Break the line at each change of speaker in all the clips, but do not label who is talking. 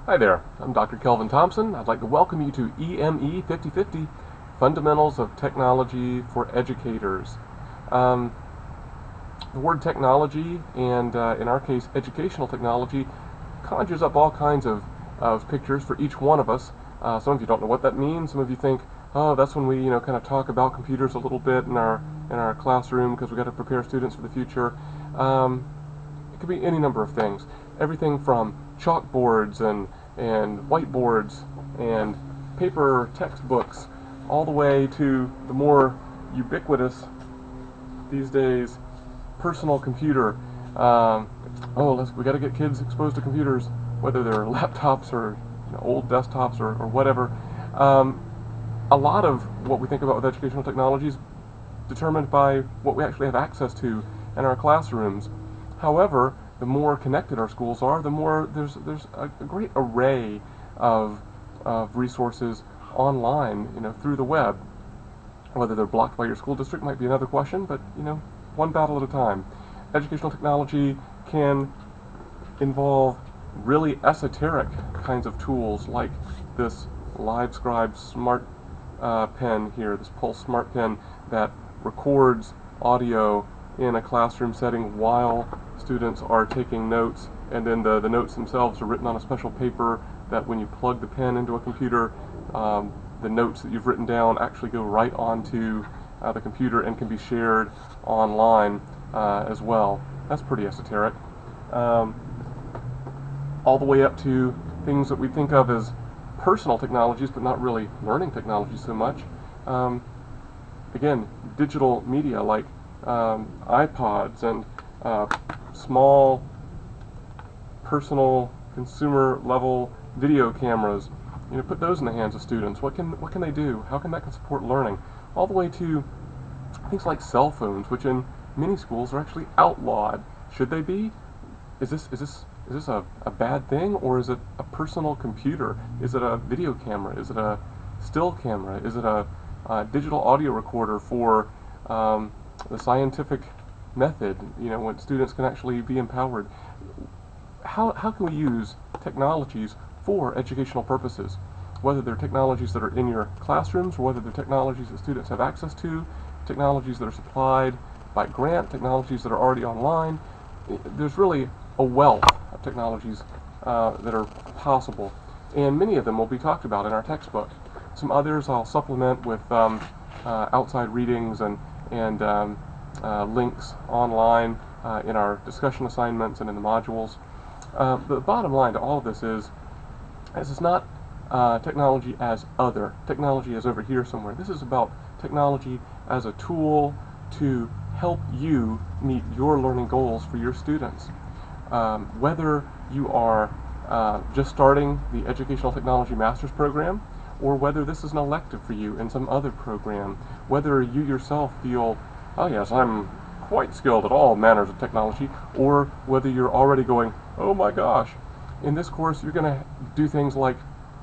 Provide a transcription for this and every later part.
Hi there, I'm Dr. Kelvin Thompson. I'd like to welcome you to EME5050, Fundamentals of Technology for Educators. The word technology, and in our case educational technology, conjures up all kinds of pictures for each one of us. Some of you don't know what that means. Some of you think, oh, that's when we kind of talk about computers a little bit in our classroom because we've got to prepare students for the future. It could be any number of things. Everything from chalkboards and whiteboards and paper textbooks, all the way to the more ubiquitous these days personal computer. We got to get kids exposed to computers, whether they're laptops or old desktops or whatever. A lot of what we think about with educational technology is determined by what we actually have access to in our classrooms. However, the more connected our schools are, the more there's a great array of resources online, through the web. Whether they're blocked by your school district might be another question, but one battle at a time. Educational technology can involve really esoteric kinds of tools like this LiveScribe smart pen here, this Pulse smart pen that records audio in a classroom setting while students are taking notes, and then the notes themselves are written on a special paper that when you plug the pen into a computer, the notes that you've written down actually go right onto the computer and can be shared online as well. That's pretty esoteric. All the way up to things that we think of as personal technologies, but not really learning technologies so much. Again, digital media like iPods and small personal consumer level video cameras. Put those in the hands of students. What can they do? How can that support learning? All the way to things like cell phones, which in many schools are actually outlawed. Should they be? Is this a bad thing, or is it a personal computer? Is it a video camera? Is it a still camera? Is it a digital audio recorder for the scientific method, when students can actually be empowered? How can we use technologies for educational purposes? Whether they're technologies that are in your classrooms, or whether they're technologies that students have access to, technologies that are supplied by grant, technologies that are already online. There's really a wealth of technologies that are possible, and many of them will be talked about in our textbook. Some others I'll supplement with outside readings and links online in our discussion assignments and in the modules. The bottom line to all of this is not technology as other. Technology is over here somewhere. This is about technology as a tool to help you meet your learning goals for your students. Whether you are just starting the Educational Technology Master's Program, or whether this is an elective for you in some other program, whether you yourself feel, oh yes, I'm quite skilled at all manners of technology, or whether you're already going, oh my gosh, in this course you're going to do things like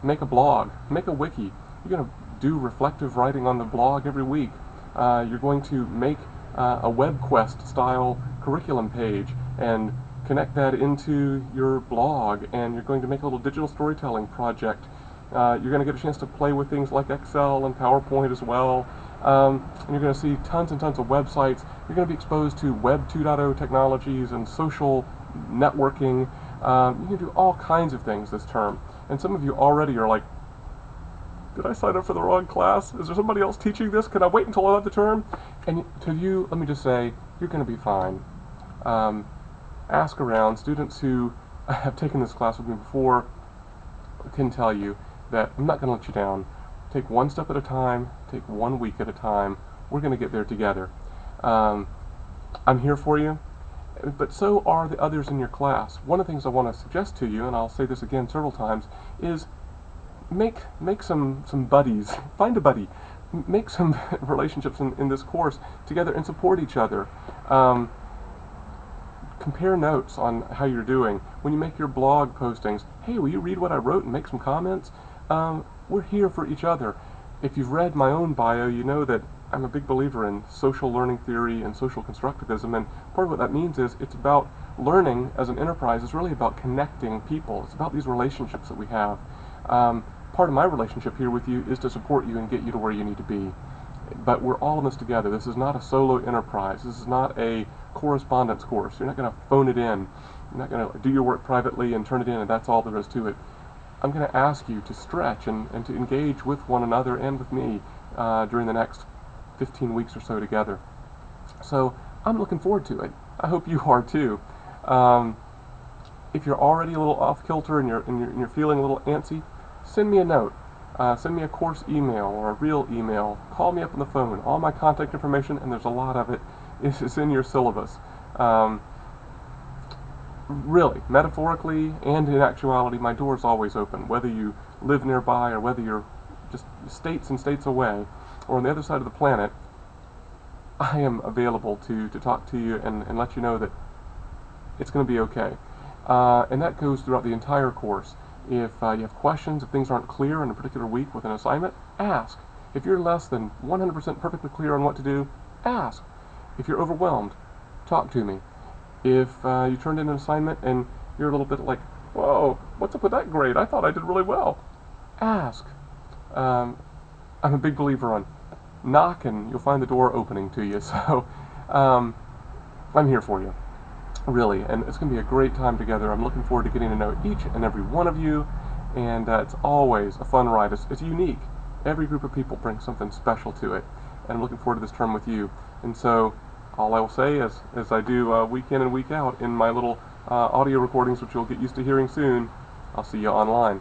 make a blog, make a wiki, you're going to do reflective writing on the blog every week, you're going to make a WebQuest style curriculum page and connect that into your blog, and you're going to make a little digital storytelling project. You're going to get a chance to play with things like Excel and PowerPoint as well. And you're going to see tons and tons of websites. You're going to be exposed to Web 2.0 technologies and social networking. You can do all kinds of things this term. And some of you already are like, did I sign up for the wrong class? Is there somebody else teaching this? Can I wait until I have the term? And to you, let me just say, you're going to be fine. Ask around. Students who have taken this class with me before can tell you that I'm not going to let you down. Take one step at a time, take 1 week at a time. We're going to get there together. I'm here for you, but so are the others in your class. One of the things I want to suggest to you, and I'll say this again several times, is make some buddies. Find a buddy. Make some relationships in this course together and support each other. Compare notes on how you're doing. When you make your blog postings, hey, will you read what I wrote and make some comments? We're here for each other. If you've read my own bio, you know that I'm a big believer in social learning theory and social constructivism, and part of what that means is it's about learning as an enterprise. It's really about connecting people. It's about these relationships that we have. Part of my relationship here with you is to support you and get you to where you need to be. But we're all in this together. This is not a solo enterprise. This is not a correspondence course. You're not going to phone it in. You're not going to do your work privately and turn it in and that's all there is to it. I'm going to ask you to stretch and to engage with one another and with me during the next 15 weeks or so together. So I'm looking forward to it. I hope you are too. If you're already a little off kilter and you're feeling a little antsy, send me a note. Send me a course email or a real email. Call me up on the phone. All my contact information, and there's a lot of it, is in your syllabus. Really, metaphorically and in actuality, my door is always open. Whether you live nearby or whether you're just states and states away or on the other side of the planet, I am available to talk to you and let you know that it's going to be okay. And that goes throughout the entire course. If you have questions, if things aren't clear in a particular week with an assignment, ask. If you're less than 100% perfectly clear on what to do, ask. If you're overwhelmed, talk to me. If you turned in an assignment and you're a little bit like, whoa, what's up with that grade? I thought I did really well. Ask. I'm a big believer on knock and you'll find the door opening to you. So I'm here for you. Really, and it's going to be a great time together. I'm looking forward to getting to know each and every one of you, and it's always a fun ride. It's unique. Every group of people brings something special to it, and I'm looking forward to this term with you. And so, all I will say is, as I do week in and week out in my little audio recordings, which you'll get used to hearing soon, I'll see you online.